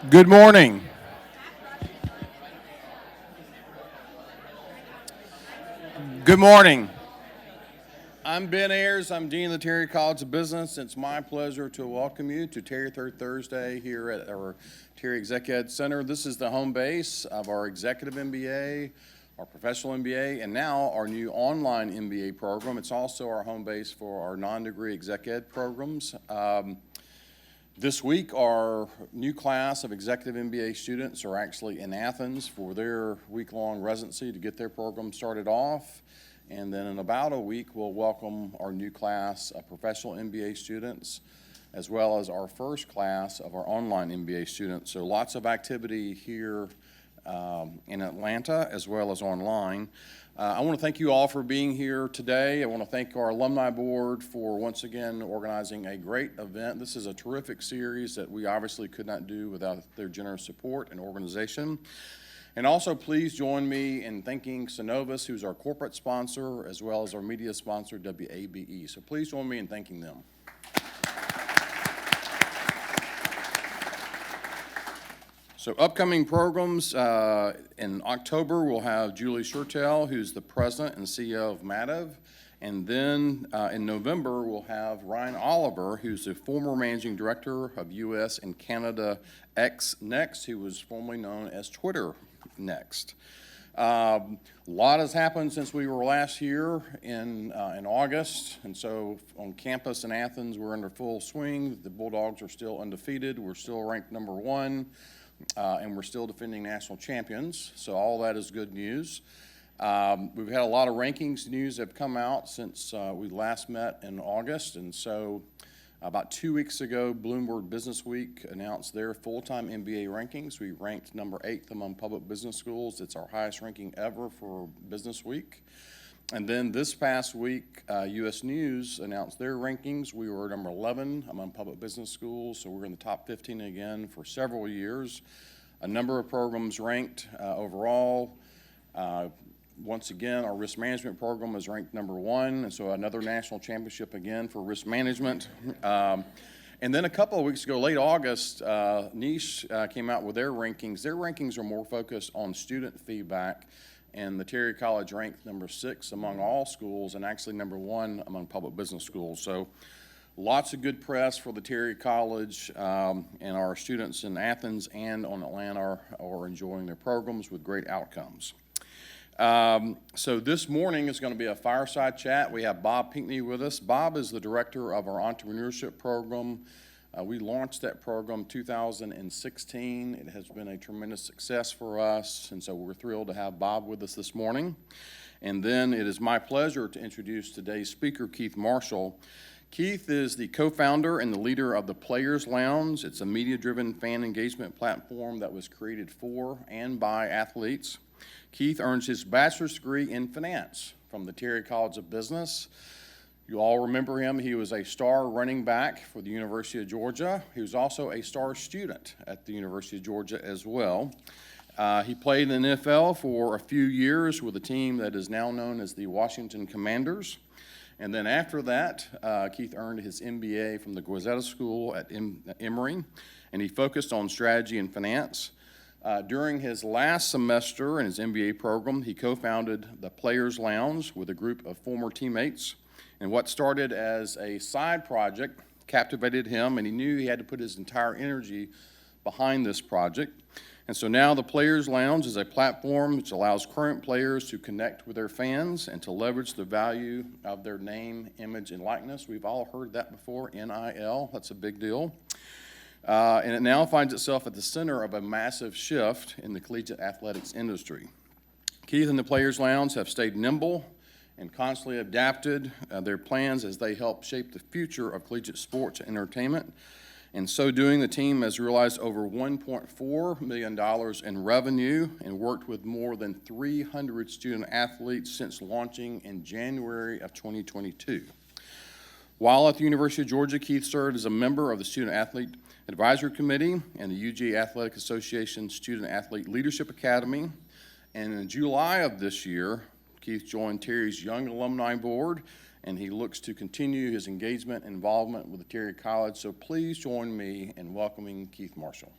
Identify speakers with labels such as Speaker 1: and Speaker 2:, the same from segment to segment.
Speaker 1: Good morning. Good morning. I'm Ben Ayers. I'm Dean of the Terry College of Business. It's my pleasure to welcome you to Terry Third Thursday here at our Terry Exec Ed Center. This is the home base of our Executive MBA, our Professional MBA, and now our new online MBA program. It's also our home base for our non-degree Exec Ed programs. This week, our new class of Executive MBA students are actually in Athens for their week-long residency to get their program started off. And then in about a week, we'll welcome our new class of Professional MBA students, as well as our first class of our online MBA students. So lots of activity here in Atlanta, as well as online. I want to thank you all for being here today. I want to thank our alumni board for once again organizing a great event. This is a terrific series that we obviously could not do without their generous support and organization. And also please join me in thanking Synovus, who's our corporate sponsor, as well as our media sponsor, WABE. So please join me in thanking them. So upcoming programs, in October, we'll have Julie Shurtell, who's the president and CEO of Mativ. And then in November, we'll have Ryan Oliver, who's the former managing director of U.S. and Canada X Next, who was formerly known as Twitter Next. A lot has happened since we were last here in August, and so on campus in Athens, we're under full swing. The Bulldogs are still undefeated. We're still ranked number one. And we're still defending national champions, so all that is good news. We've had a lot of rankings news that have come out since we last met in August, and so about 2 weeks ago, Bloomberg Business Week announced their full-time MBA rankings. We ranked number 8th among public business schools. It's our highest ranking ever for Business Week. And then this past week, U.S. News announced their rankings. We were number 11 among public business schools, so we're in the top 15 again for several years. A number of programs ranked overall. Once again, our risk management program is ranked number 1, and so another national championship again for risk management. And then a couple of weeks ago, late August, Niche came out with their rankings. Their rankings are more focused on student feedback. And the Terry College ranked number 6 among all schools and actually number 1 among public business schools. So lots of good press for the Terry College, and our students in Athens and on Atlanta are enjoying their programs with great outcomes. So this morning is going to be a fireside chat. We have Bob Pinckney with us. Bob is the director of our entrepreneurship program. We launched that program 2016. It has been a tremendous success for us, and so we're thrilled to have Bob with us this morning. And then it is my pleasure to introduce today's speaker, Keith Marshall. Keith is the co-founder and the leader of the Players Lounge. It's a media-driven fan engagement platform that was created for and by athletes. Keith earns his bachelor's degree in finance from the Terry College of Business. You all remember him. He was a star running back for the University of Georgia. He was also a star student at the University of Georgia as well. He played in the NFL for a few years with a team that is now known as the Washington Commanders. And then after that, Keith earned his MBA from the Goethe School at Emory, and he focused on strategy and finance. During his last semester in his MBA program, he co-founded the Players Lounge with a group of former teammates. And what started as a side project captivated him, and he knew he had to put his entire energy behind this project. And so now the Players Lounge is a platform which allows current players to connect with their fans and to leverage the value of their name, image, and likeness. We've all heard that before, NIL. That's a big deal. And it now finds itself at the center of a massive shift in the collegiate athletics industry. Keith and the Players Lounge have stayed nimble and constantly adapted their plans as they help shape the future of collegiate sports and entertainment. In so doing, the team has realized over $1.4 million in revenue and worked with more than 300 student athletes since launching in January of 2022. While at the University of Georgia, Keith served as a member of the Student Athlete Advisory Committee and the UGA Athletic Association Student Athlete Leadership Academy. And in July of this year, Keith joined Terry's Young Alumni Board, and he looks to continue his engagement and involvement with the Terry College. So please join me in welcoming Keith Marshall.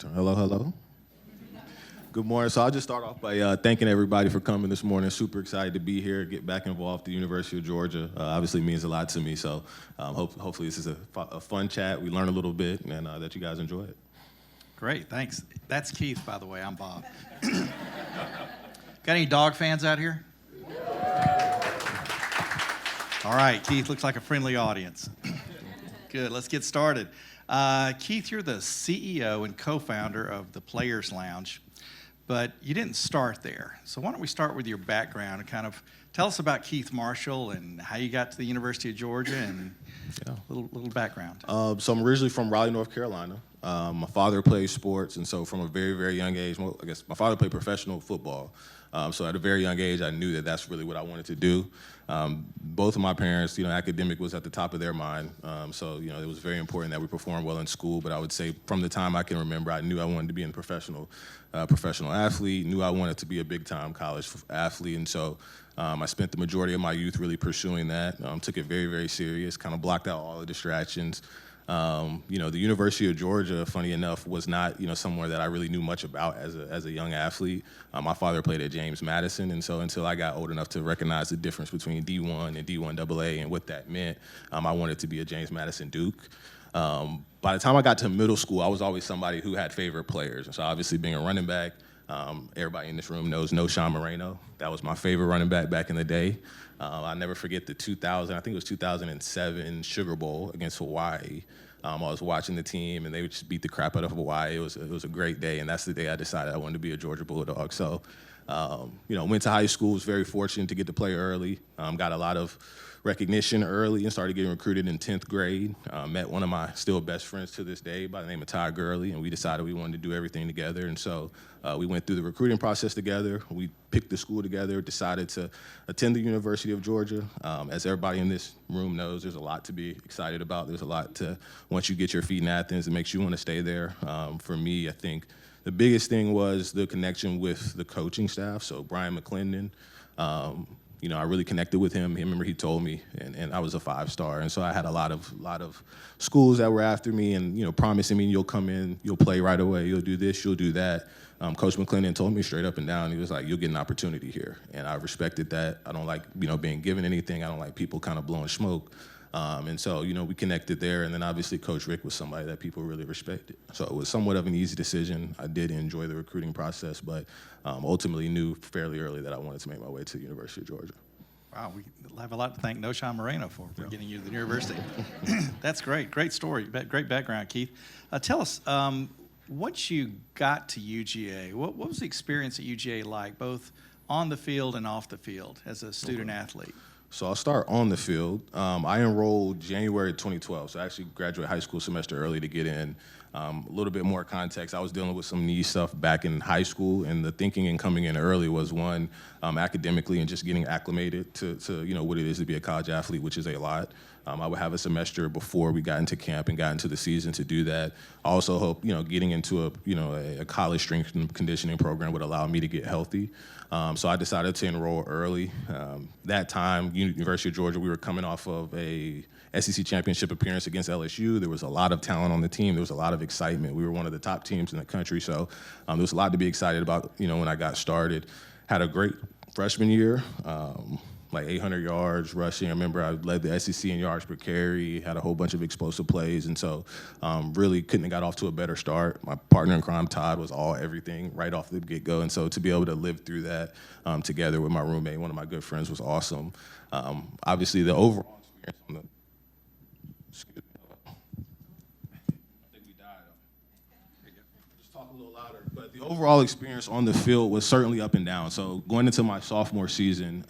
Speaker 2: Hello, hello. Good morning. So I'll just start off by thanking everybody for coming this morning. Super excited to be here, get back involved at the University of Georgia. Obviously means a lot to me. So hopefully this is a fun chat. We learn a little bit and that you guys enjoy it.
Speaker 3: Great, thanks. That's Keith, by the way. I'm Bob. Got any dog fans out here? All right, Keith looks like a friendly audience. Good, let's get started. Keith, you're the CEO and co-founder of the Players Lounge, but you didn't start there. So why don't we start with your background and kind of tell us about Keith Marshall and how you got to the University of Georgia and a little background.
Speaker 2: So I'm originally from Raleigh, North Carolina. My father plays sports, and so from a very, very young age, well, I guess my father played professional football. So at a very young age, I knew that that's really what I wanted to do. Both of my parents, academic was at the top of their mind. So it was very important that we perform well in school. But I would say from the time I can remember, I knew I wanted to be a professional athlete, knew I wanted to be a big-time college athlete. And so I spent the majority of my youth really pursuing that, took it very, very serious, kind of blocked out all the distractions. The University of Georgia, funny enough, was not, somewhere that I really knew much about as a young athlete. My father played at James Madison, and so until I got old enough to recognize the difference between D1 and D1AA and what that meant, I wanted to be a James Madison Duke. By the time I got to middle school, I was always somebody who had favorite players. And so obviously being a running back, everybody in this room knows Knowshon Moreno. That was my favorite running back in the day. I'll never forget the 2007 Sugar Bowl against Hawaii. I was watching the team, and they would just beat the crap out of Hawaii. It was a great day, and that's the day I decided I wanted to be a Georgia Bulldog. So, went to high school, was very fortunate to get to play early, got a lot of recognition early and started getting recruited in 10th grade. Met one of my still best friends to this day by the name of Ty Gurley, and we decided we wanted to do everything together. And so we went through the recruiting process together. We picked the school together, decided to attend the University of Georgia. As everybody in this room knows, there's a lot to be excited about. There's a lot to, once you get your feet in Athens, it makes you want to stay there. For me, I think the biggest thing was the connection with the coaching staff. So Brian McClendon, I really connected with him. I remember he told me, and I was a 5-star. And so I had a lot of schools that were after me and, promising me you'll come in, you'll play right away, you'll do this, you'll do that. Coach McClendon told me straight up and down, he was like, you'll get an opportunity here. And I respected that. I don't like, being given anything. I don't like people kind of blowing smoke. And so, we connected there. And then obviously Coach Rick was somebody that people really respected. So it was somewhat of an easy decision. I did enjoy the recruiting process, but ultimately knew fairly early that I wanted to make my way to the University of Georgia.
Speaker 3: Wow, we have a lot to thank Knowshon Moreno for getting you to the university. That's great. Great story. Great background, Keith. Tell us, once you got to UGA, what was the experience at UGA like, both on the field and off the field as a student athlete?
Speaker 2: So I'll start on the field. I enrolled January 2012, so I actually graduated high school semester early to get in. A little bit more context, I was dealing with some knee stuff back in high school, and the thinking in coming in early was one, academically and just getting acclimated to what it is to be a college athlete, which is a lot. I would have a semester before we got into camp and got into the season to do that. I also hope, getting into a college strength and conditioning program would allow me to get healthy. So I decided to enroll early. That time, University of Georgia, we were coming off of a SEC championship appearance against LSU. There was a lot of talent on the team. There was a lot of excitement. We were one of the top teams in the country. So there was a lot to be excited about, when I got started. Had a great freshman year. Like 800 yards rushing. I remember I led the SEC in yards per carry, had a whole bunch of explosive plays, and so really couldn't have got off to a better start. My partner in crime, Todd, was everything right off the get-go, and so to be able to live through that together with my roommate, one of my good friends, was awesome. Obviously, the overall experience on the the overall experience on the field was certainly up and down. So going into my sophomore season,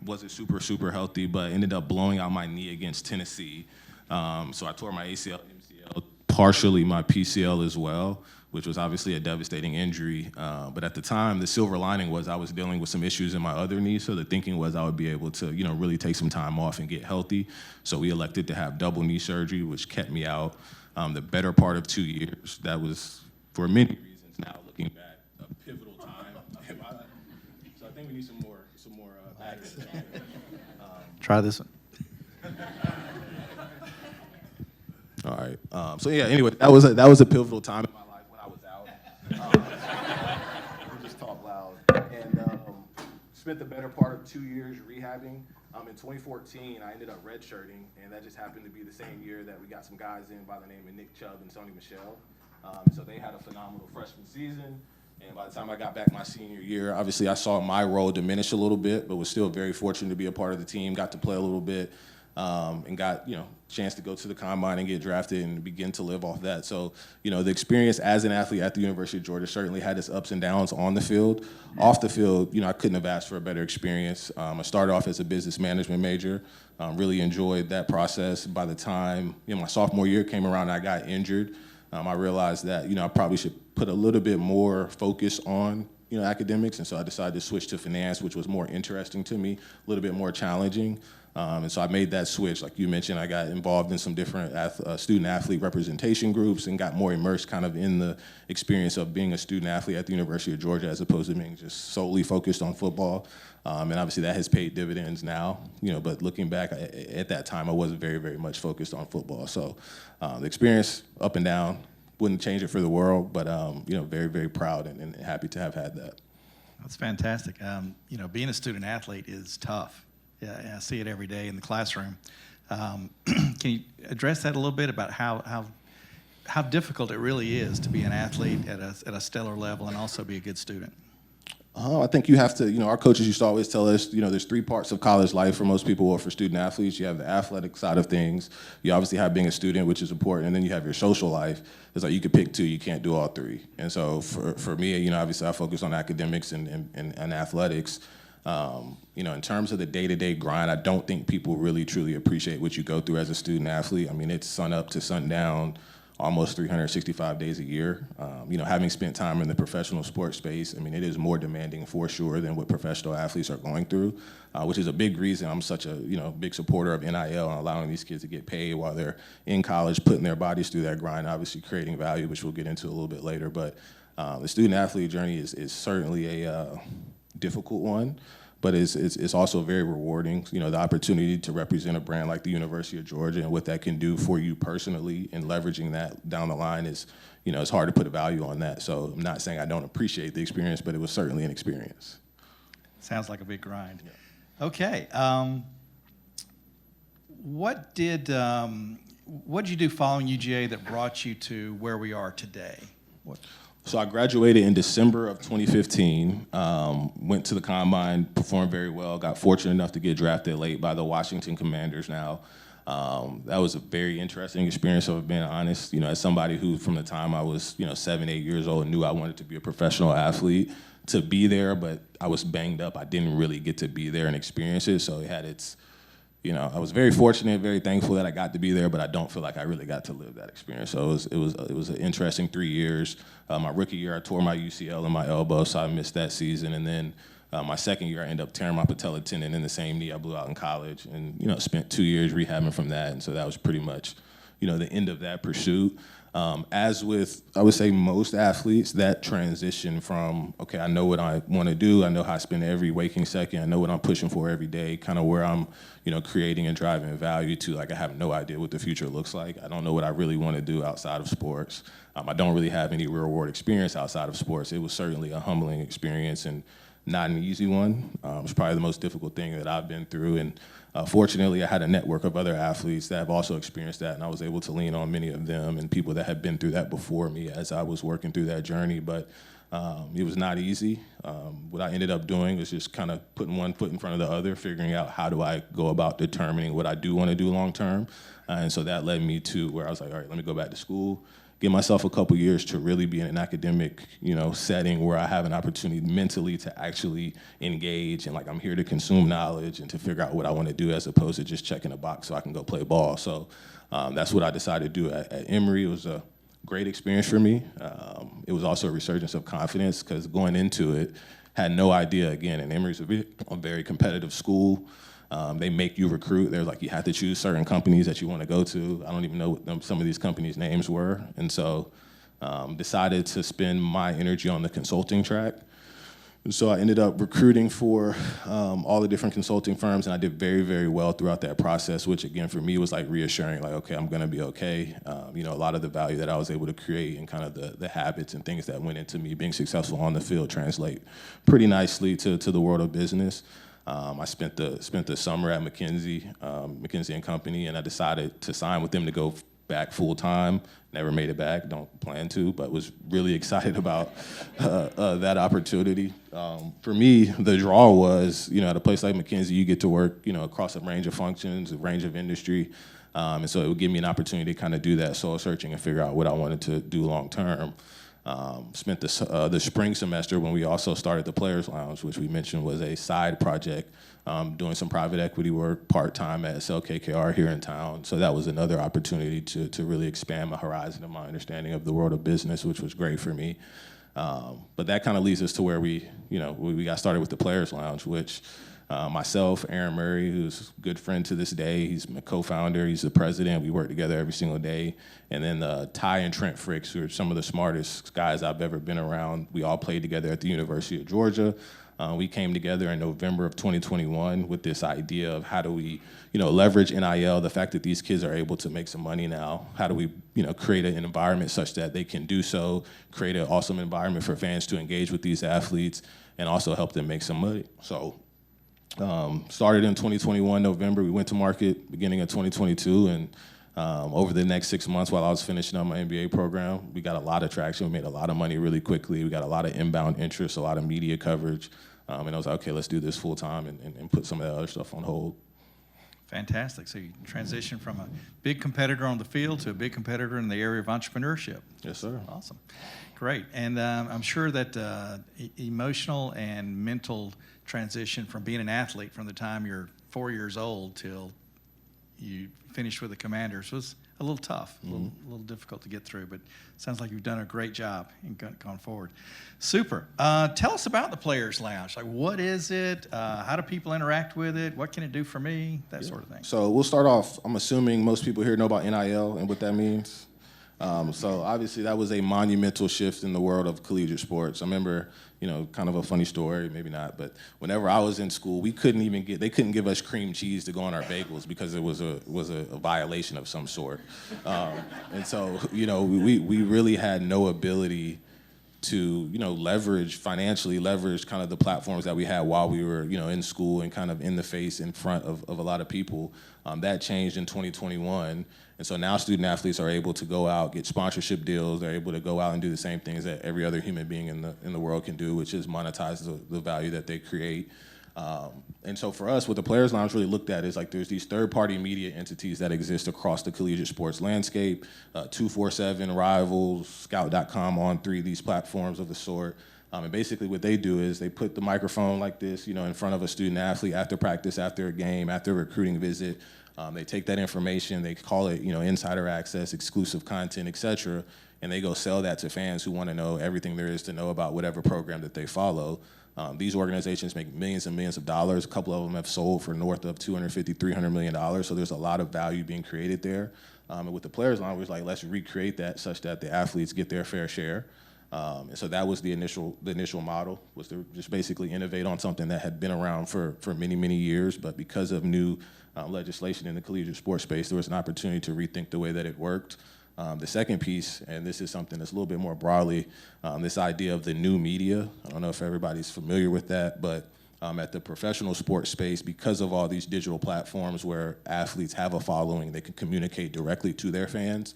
Speaker 2: wasn't super healthy, but ended up blowing out my knee against Tennessee. So I tore my ACL, MCL, partially my PCL as well, which was obviously a devastating injury. But at the time, the silver lining was I was dealing with some issues in my other knee, so the thinking was I would be able to, really take some time off and get healthy. So we elected to have double knee surgery, which kept me out the better part of 2 years. That was, for many reasons now, looking back, a pivotal time. So I think we need some more
Speaker 3: Try this one.
Speaker 2: All right. So yeah. Anyway, that was a pivotal time in my life when I was out. spent the better part of 2 years rehabbing. In 2014, I ended up redshirting, and that just happened to be the same year that we got some guys in by the name of Nick Chubb and Sony Michelle. So they had a phenomenal freshman season. And by the time I got back my senior year, obviously I saw my role diminish a little bit, but was still very fortunate to be a part of the team, got to play a little bit, and got, chance to go to the combine and get drafted and begin to live off that. So, the experience as an athlete at the University of Georgia certainly had its ups and downs on the field. Off the field, I couldn't have asked for a better experience. I started off as a business management major, really enjoyed that process. By the time, my sophomore year came around and I got injured, I realized that, I probably should put a little bit more focus on, academics. And so I decided to switch to finance, which was more interesting to me, a little bit more challenging. And so I made that switch. Like you mentioned, I got involved in some different student-athlete representation groups and got more immersed kind of in the experience of being a student-athlete at the University of Georgia as opposed to being just solely focused on football. And obviously that has paid dividends now, but looking back at that time, I wasn't very, very much focused on football. So the experience up and down, wouldn't change it for the world, but very, very proud and happy to have had that.
Speaker 3: That's fantastic. Being a student athlete is tough. Yeah, I see it every day in the classroom. Can you address that a little bit about how difficult it really is to be an athlete at a stellar level and also be a good student?
Speaker 2: I think you have to, our coaches used to always tell us, there's 3 parts of college life for most people or for student athletes. You have the athletic side of things. You obviously have being a student, which is important. And then you have your social life. It's like you could pick 2, you can't do all 3. And so for me, obviously I focus on academics and athletics. In terms of the day-to-day grind, I don't think people really truly appreciate what you go through as a student athlete. I mean, it's sun up to sundown, almost 365 days a year. Having spent time in the professional sports space, I mean, it is more demanding for sure than what professional athletes are going through, which is a big reason I'm such a, big supporter of NIL and allowing these kids to get paid while they're in college, putting their bodies through that grind, obviously creating value, which we'll get into a little bit later. But the student athlete journey is certainly a difficult one, but it's also very rewarding. The opportunity to represent a brand like the University of Georgia and what that can do for you personally and leveraging that down the line is, it's hard to put a value on that. So I'm not saying I don't appreciate the experience, but it was certainly an experience.
Speaker 3: Sounds like a big grind. Yeah. Okay. What did you do following UGA that brought you to where we are today?
Speaker 2: So I graduated in December of 2015, went to the combine, performed very well, got fortunate enough to get drafted late by the Washington Commanders now. That was a very interesting experience, if I'm being honest. As somebody who from the time I was, 7, 8 years old knew I wanted to be a professional athlete, to be there, but I was banged up. I didn't really get to be there and experience it, so it had its, I was very fortunate, very thankful that I got to be there, but I don't feel like I really got to live that experience. So it was an interesting 3 years. My rookie year, I tore my UCL in my elbow, so I missed that season. And then my second year, I ended up tearing my patella tendon in the same knee I blew out in college, and spent 2 years rehabbing from that. And so that was pretty much, the end of that pursuit. As with, I would say, most athletes, that transition from, okay, I know what I want to do, I know how I spend every waking second, I know what I'm pushing for every day, kind of where I'm, creating and driving value to, like, I have no idea what the future looks like. I don't know what I really want to do outside of sports. I don't really have any real world experience outside of sports. It was certainly a humbling experience and not an easy one. It's probably the most difficult thing that I've been through. And fortunately, I had a network of other athletes that have also experienced that, and I was able to lean on many of them and people that had been through that before me as I was working through that journey. But it was not easy. What I ended up doing was just kind of putting one foot in front of the other, figuring out how do I go about determining what I do want to do long term. And so that led me to where I was like, all right, let me go back to school, give myself a couple years to really be in an academic, setting where I have an opportunity mentally to actually engage and, like, I'm here to consume knowledge and to figure out what I want to do as opposed to just checking a box so I can go play ball. So that's what I decided to do at Emory. It was a great experience for me. It was also a resurgence of confidence because going into it, had no idea, again, and Emory's a very competitive school. They make you recruit. They're like, you have to choose certain companies that you want to go to. I don't even know what some of these companies' names were. And so decided to spend my energy on the consulting track. And so I ended up recruiting for all the different consulting firms, and I did very, very well throughout that process, which again for me was like reassuring, like, okay, I'm gonna be okay. You know, a lot of the value that I was able to create and kind of the habits and things that went into me being successful on the field translate pretty nicely to the world of business. I spent the summer at McKinsey and Company, and I decided to sign with them to go back full time. Never made it back, don't plan to, but was really excited about that opportunity. For me, the draw was, you know, at a place like McKinsey, you get to work, you know, across a range of functions, a range of industry, and so it would give me an opportunity to kind of do that soul searching and figure out what I wanted to do long term. Spent the spring semester when we also started the Players Lounge, which we mentioned was a side project, doing some private equity work part-time at SLKKR here in town. So that was another opportunity to really expand my horizon and my understanding of the world of business, which was great for me. But that kind of leads us to where we got started with the Players Lounge, which myself, Aaron Murray, who's a good friend to this day, he's my co-founder, he's the president, we work together every single day. And then Ty and Trent Fricks, who are some of the smartest guys I've ever been around. We all played together at the University of Georgia. We came together in November of 2021 with this idea of how do we, you know, leverage NIL, the fact that these kids are able to make some money now. How do we, you know, create an environment such that they can do so, create an awesome environment for fans to engage with these athletes, and also help them make some money. So started in 2021, November. We went to market beginning of 2022, and over the next 6 months while I was finishing up my MBA program, we got a lot of traction. We made a lot of money really quickly. We got a lot of inbound interest, a lot of media coverage, and I was like, okay, let's do this full time and put some of that other stuff on hold.
Speaker 3: Fantastic. So you transitioned from a big competitor on the field to a big competitor in the area of entrepreneurship.
Speaker 2: Yes, sir.
Speaker 3: Awesome. Great. And I'm sure that emotional and mental transition from being an athlete from the time you're 4 years old till you finished with the Commanders was a little tough, a little difficult to get through, but sounds like you've done a great job and gone forward. Super. Tell us about the Players Lounge. Like, what is it? How do people interact with it? What can it do for me? That sort of thing.
Speaker 2: So we'll start off, I'm assuming most people here know about NIL and what that means. So obviously that was a monumental shift in the world of collegiate sports. I remember, you know, kind of a funny story, maybe not, but whenever I was in school, they couldn't give us cream cheese to go on our bagels because it was a violation of some sort. And so, you know, we really had no ability to, you know, financially leverage kind of the platforms that we had while we were, you know, in school and kind of in front of a lot of people. That changed in 2021. And so now student athletes are able to go out, get sponsorship deals. They're able to go out and do the same things that every other human being in the world can do, which is monetize the value that they create. And so for us, what the Players Lounge really looked at is like there's these third-party media entities that exist across the collegiate sports landscape, 247, Rivals, Scout.com, On3, these platforms of the sort. And basically what they do is they put the microphone like this, you know, in front of a student athlete after practice, after a game, after a recruiting visit. They take that information, they call it, you know, insider access, exclusive content, et cetera, and they go sell that to fans who want to know everything there is to know about whatever program that they follow. These organizations make millions and millions of dollars. A couple of them have sold for north of $250, $300 million, so there's a lot of value being created there. And with the Players Lounge, it was like, let's recreate that such that the athletes get their fair share. And so that was the initial model, was to just basically innovate on something that had been around for many, many years, but because of new legislation in the collegiate sports space, there was an opportunity to rethink the way that it worked. The second piece, and this is something that's a little bit more broadly, this idea of the new media. I don't know if everybody's familiar with that, but at the professional sports space, because of all these digital platforms where athletes have a following, they can communicate directly to their fans,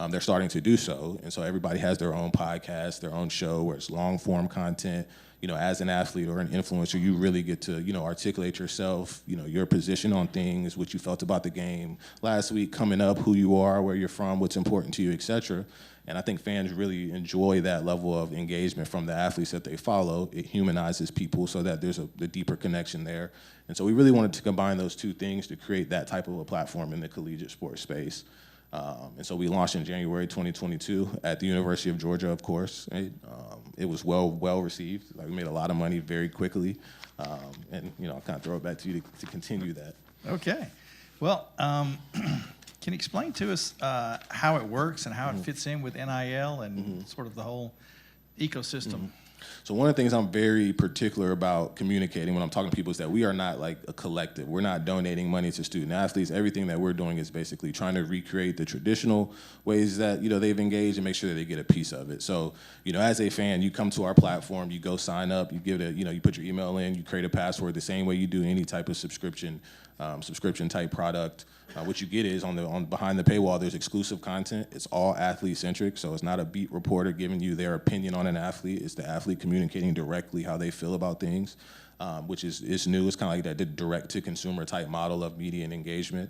Speaker 2: they're starting to do so. And so everybody has their own podcast, their own show where it's long form content. You know, as an athlete or an influencer, you really get to, you know, articulate yourself, you know, your position on things, what you felt about the game last week, coming up, who you are, where you're from, what's important to you, et cetera. And I think fans really enjoy that level of engagement from the athletes that they follow. It humanizes people so that there's a deeper connection there. And so we really wanted to combine those two things to create that type of a platform in the collegiate sports space. And so we launched in January 2022 at the University of Georgia, of course. It was well received. Like, we made a lot of money very quickly. And, you know, I'll kind of throw it back to you to continue that.
Speaker 3: Okay. Well, can you explain to us how it works and how it fits in with NIL and sort of the whole ecosystem?
Speaker 2: So one of the things I'm very particular about communicating when I'm talking to people is that we are not like a collective. We're not donating money to student athletes. Everything that we're doing is basically trying to recreate the traditional ways that, they've engaged and make sure that they get a piece of it. So, as a fan, you come to our platform, you go sign up, you give it, you put your email in, you create a password the same way you do any type of subscription type product. What you get is on behind the paywall, there's exclusive content. It's all athlete centric, so it's not a beat reporter giving you their opinion on an athlete. It's the athlete communicating directly how they feel about things, which is new. It's kind of like that direct to consumer type model of media and engagement.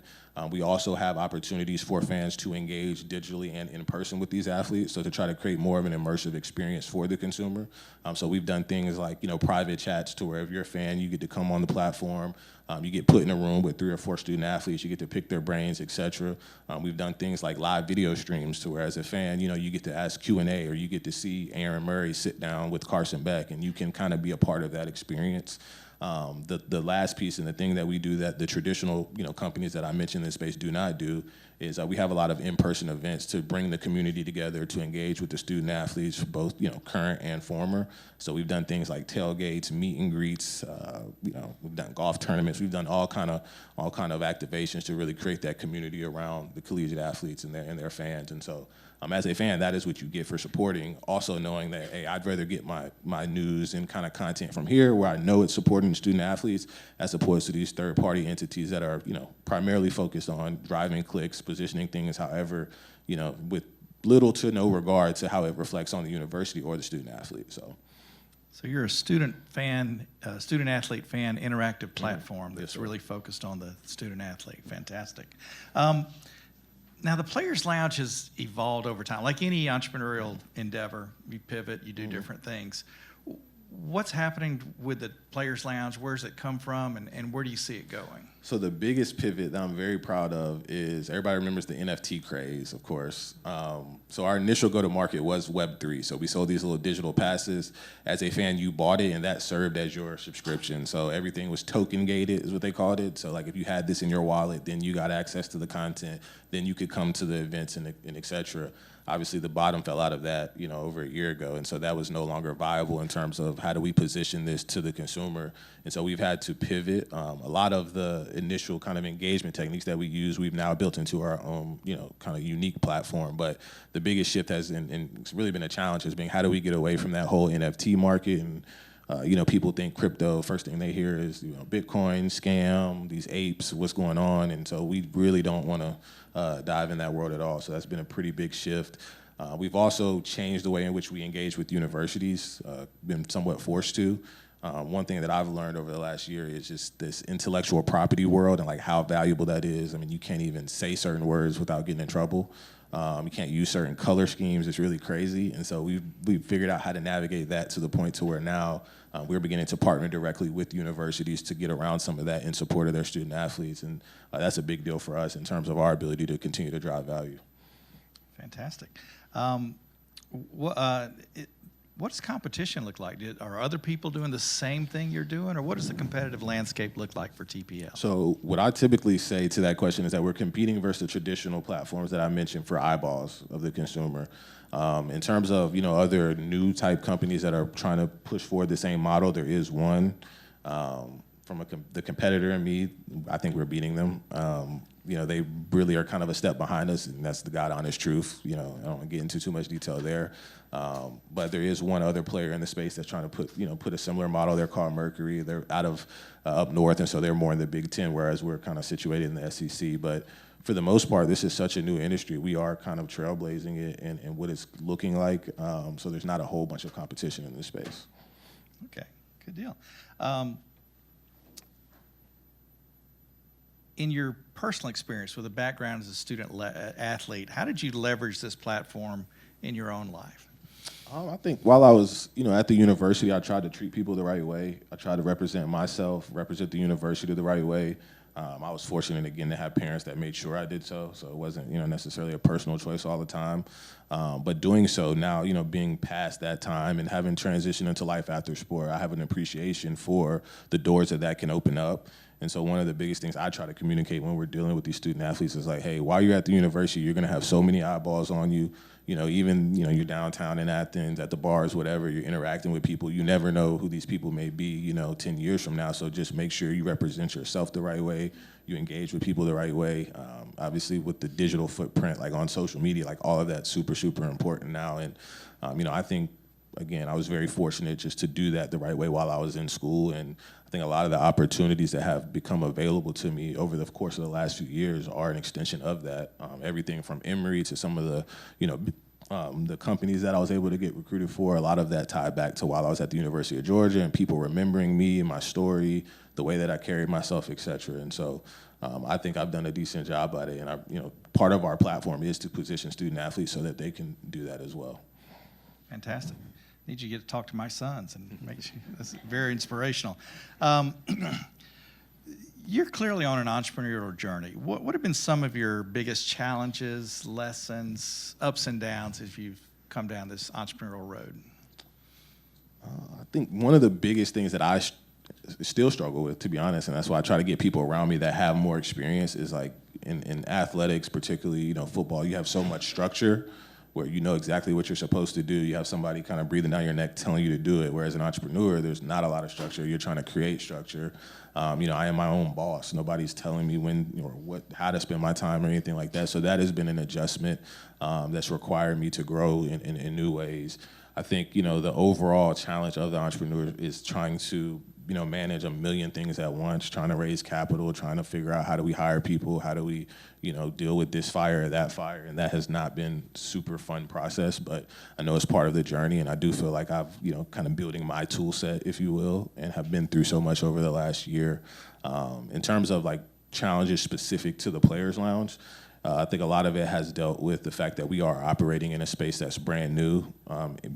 Speaker 2: We also have opportunities for fans to engage digitally and in person with these athletes, so to try to create more of an immersive experience for the consumer. So we've done things like private chats to where if you're a fan, you get to come on the platform. You get put in a room with 3 or 4 student athletes. You get to pick their brains, et cetera. We've done things like live video streams to where as a fan, you get to ask Q&A or you get to see Aaron Murray sit down with Carson Beck and you can kind of be a part of that experience. The last piece and the thing that we do that the traditional companies that I mentioned in this space do not do is we have a lot of in-person events to bring the community together to engage with the student athletes, both current and former. So we've done things like tailgates, meet and greets. We've done golf tournaments. We've done all kind of activations to really create that community around the collegiate athletes and their fans. And so as a fan, that is what you get for supporting. Also knowing that, hey, I'd rather get my news and kind of content from here where I know it's supporting student athletes as opposed to these third-party entities that are, primarily focused on driving clicks, positioning things however, with little to no regard to how it reflects on the university or the student athlete. So
Speaker 3: you're a student athlete fan interactive platform that's
Speaker 2: sir.
Speaker 3: really focused on the student athlete. Fantastic. Now, the Players Lounge has evolved over time. Like any entrepreneurial endeavor, you pivot, you do different things. What's happening with the Players Lounge? Where's it come from, and where do you see it going?
Speaker 2: So the biggest pivot that I'm very proud of is everybody remembers the NFT craze, of course. So our initial go-to-market was Web3. So we sold these little digital passes. As a fan, you bought it, and that served as your subscription. So everything was token-gated is what they called it. So like if you had this in your wallet, then you got access to the content. Then you could come to the events and et cetera. Obviously, the bottom fell out of that, over a year ago, and so that was no longer viable in terms of how do we position this to the consumer. And so we've had to pivot. A lot of the initial kind of engagement techniques that we use, we've now built into our own, kind of unique platform. But the biggest shift has, and it's really been a challenge, has been how do we get away from that whole NFT market and people think crypto, first thing they hear is, Bitcoin, scam, these apes, what's going on? And so we really don't want to dive in that world at all. So that's been a pretty big shift. We've also changed the way in which we engage with universities, been somewhat forced to. One thing that I've learned over the last year is just this intellectual property world and like how valuable that is. I mean, you can't even say certain words without getting in trouble. You can't use certain color schemes. It's really crazy. And so we've figured out how to navigate that to the point to where now we're beginning to partner directly with universities to get around some of that in support of their student athletes. And that's a big deal for us in terms of our ability to continue to drive value.
Speaker 3: Fantastic. What does competition look like? Are other people doing the same thing you're doing, or what does the competitive landscape look like for TPL?
Speaker 2: So what I typically say to that question is that we're competing versus the traditional platforms that I mentioned for eyeballs of the consumer. In terms of other new type companies that are trying to push forward the same model, there is one. From the competitor and me, I think we're beating them. They really are kind of a step behind us, and that's the God honest truth. I don't want to get into too much detail there. But there is one other player in the space that's trying to put a similar model. They're called Mercury. They're out of up north, and so they're more in the Big Ten, whereas we're kind of situated in the SEC. But for the most part, this is such a new industry. We are kind of trailblazing it and what it's looking like. So there's not a whole bunch of competition in this space.
Speaker 3: Okay, good deal. In your personal experience with a background as a student athlete, how did you leverage this platform in your own life?
Speaker 2: I think while I was, at the university, I tried to treat people the right way. I tried to represent myself, represent the university the right way. I was fortunate, again, to have parents that made sure I did so it wasn't, necessarily a personal choice all the time. But doing so now, being past that time and having transitioned into life after sport, I have an appreciation for the doors that can open up And so one of the biggest things I try to communicate when we're dealing with these student athletes is like, hey, while you're at the university, you're gonna have so many eyeballs on you. Even, you're downtown in Athens, at the bars, whatever, you're interacting with people. You never know who these people may be, 10 years from now. So just make sure you represent yourself the right way, you engage with people the right way. Obviously with the digital footprint, like on social media, like all of that's super, super important now. And, I think, again, I was very fortunate just to do that the right way while I was in school. And I think a lot of the opportunities that have become available to me over the course of the last few years are an extension of that. Everything from Emory to some of the companies that I was able to get recruited for, a lot of that tied back to while I was at the University of Georgia and people remembering me and my story, the way that I carried myself, et cetera. And so I think I've done a decent job at it. And part of our platform is to position student athletes so that they can do that as well.
Speaker 3: Fantastic. Need you to get to talk to my sons and make sure that's very inspirational. You're clearly on an entrepreneurial journey. What have been some of your biggest challenges, lessons, ups and downs as you've come down this entrepreneurial road?
Speaker 2: I think one of the biggest things that I still struggle with, to be honest, and that's why I try to get people around me that have more experience, is like in athletics, particularly football, you have so much structure where you know exactly what you're supposed to do. You have somebody kind of breathing down your neck telling you to do it, whereas an entrepreneur, there's not a lot of structure. You're trying to create structure. I am my own boss. Nobody's telling me when or how to spend my time or anything like that. So that has been an adjustment that's required me to grow in new ways. I think, the overall challenge of the entrepreneur is trying to manage a million things at once, trying to raise capital, trying to figure out how do we hire people, how do we, deal with this fire or that fire, and that has not been super fun process, but I know it's part of the journey, and I do feel like I've, kind of building my tool set, if you will, and have been through so much over the last year. In terms of like challenges specific to the Players Lounge, I think a lot of it has dealt with the fact that we are operating in a space that's brand new.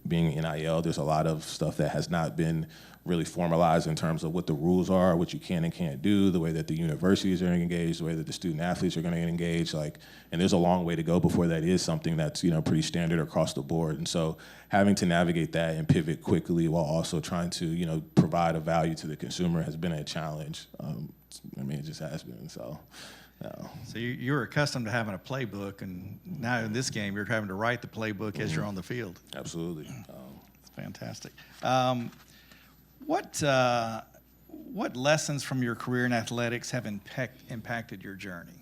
Speaker 2: Being NIL, there's a lot of stuff that has not been really formalized in terms of what the rules are, what you can and can't do, the way that the universities are engaged, the way that the student athletes are going to engage. And there's a long way to go before that is something that's pretty standard across the board. And so having to navigate that and pivot quickly while also trying to provide a value to the consumer has been a challenge. It just has been. So
Speaker 3: you're accustomed to having a playbook, and now in this game, you're having to write the playbook as you're on the field.
Speaker 2: Absolutely.
Speaker 3: It's fantastic. What lessons from your career in athletics have impacted your journey?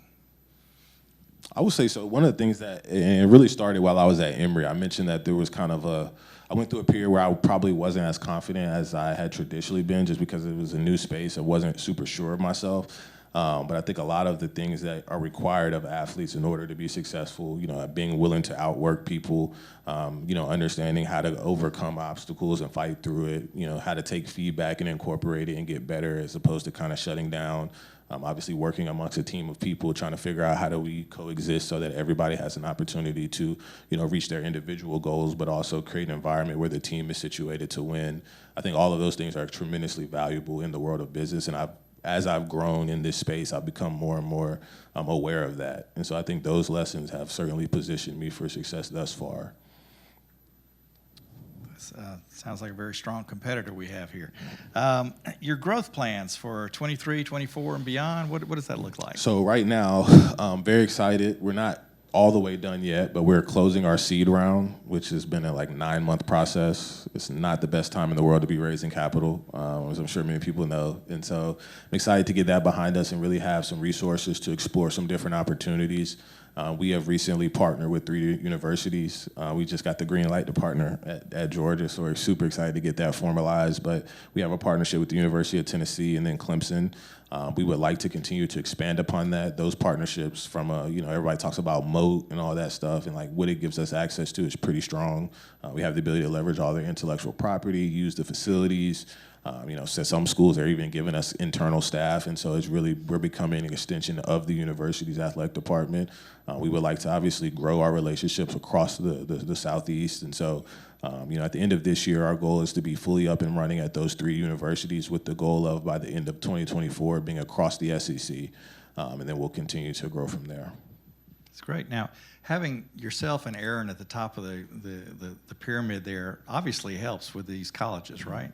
Speaker 2: I would say so. One of the things and it really started while I was at Emory. I mentioned that there was kind of I went through a period where I probably wasn't as confident as I had traditionally been, just because it was a new space. I wasn't super sure of myself. But I think a lot of the things that are required of athletes in order to be successful, being willing to outwork people, understanding how to overcome obstacles and fight through it, how to take feedback and incorporate it and get better as opposed to kind of shutting down. Obviously working amongst a team of people, trying to figure out how do we coexist so that everybody has an opportunity to, reach their individual goals, but also create an environment where the team is situated to win. I think all of those things are tremendously valuable in the world of business, and as I've grown in this space, I've become more and more aware of that. And so I think those lessons have certainly positioned me for success thus far.
Speaker 3: Sounds like a very strong competitor we have here. Your growth plans for 23, 24, and beyond, what does that look like?
Speaker 2: So right now, I'm very excited. We're not all the way done yet, but we're closing our seed round, which has been a 9-month process. It's not the best time in the world to be raising capital, as I'm sure many people know. And so I'm excited to get that behind us and really have some resources to explore some different opportunities. We have recently partnered with 3 universities. We just got the green light to partner at Georgia, so we're super excited to get that formalized. But we have a partnership with the University of Tennessee and then Clemson. We would like to continue to expand upon that. Those partnerships from, everybody talks about moat and all that stuff, and what it gives us access to is pretty strong. We have the ability to leverage all their intellectual property, use the facilities. So some schools are even giving us internal staff, and so we're becoming an extension of the university's athletic department. We would like to obviously grow our relationships across the Southeast, and so at the end of this year, our goal is to be fully up and running at those 3 universities, with the goal of by the end of 2024 being across the SEC, and then we'll continue to grow from there.
Speaker 3: That's great. Now, having yourself and Aaron at the top of the pyramid there obviously helps with these colleges, right?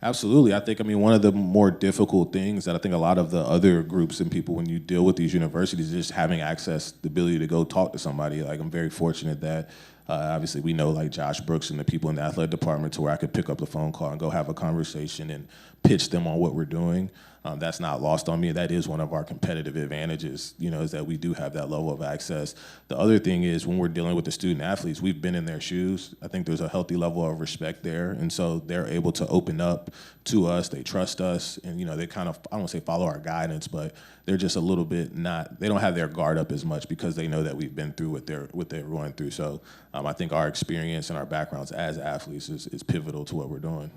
Speaker 2: Absolutely. I think, one of the more difficult things that I think a lot of the other groups and people, when you deal with these universities, is just having access, the ability to go talk to somebody. Like, I'm very fortunate that obviously we know like Josh Brooks and the people in the athletic department to where I could pick up the phone call and go have a conversation and pitch them on what we're doing. That's not lost on me. That is one of our competitive advantages, is that we do have that level of access. The other thing is when we're dealing with the student athletes, we've been in their shoes. I think there's a healthy level of respect there. And so they're able to open up to us. They trust us. And, they kind of, I don't want to say follow our guidance, but they're just a little bit they don't have their guard up as much because they know that we've been through what they're going through. So I think our experience and our backgrounds as athletes is pivotal to what we're doing.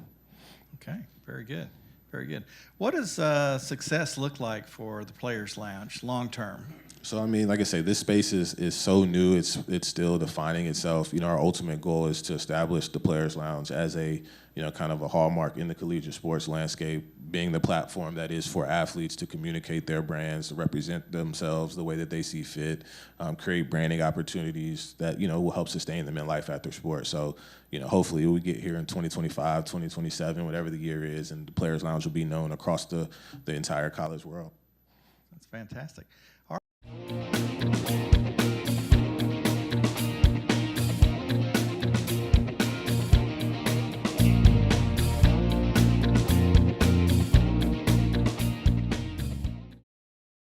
Speaker 3: Okay, very good. Very good. What does success look like for the Players Lounge long term?
Speaker 2: So, like I say, this space is so new. It's still defining itself. Our ultimate goal is to establish the Players Lounge as a, kind of a hallmark in the collegiate sports landscape, being the platform that is for athletes to communicate their brands, to represent themselves the way that they see fit, create branding opportunities that, will help sustain them in life after sports. So, hopefully we get here in 2025, 2027, whatever the year is, and the Players Lounge will be known across the entire college world.
Speaker 3: That's fantastic.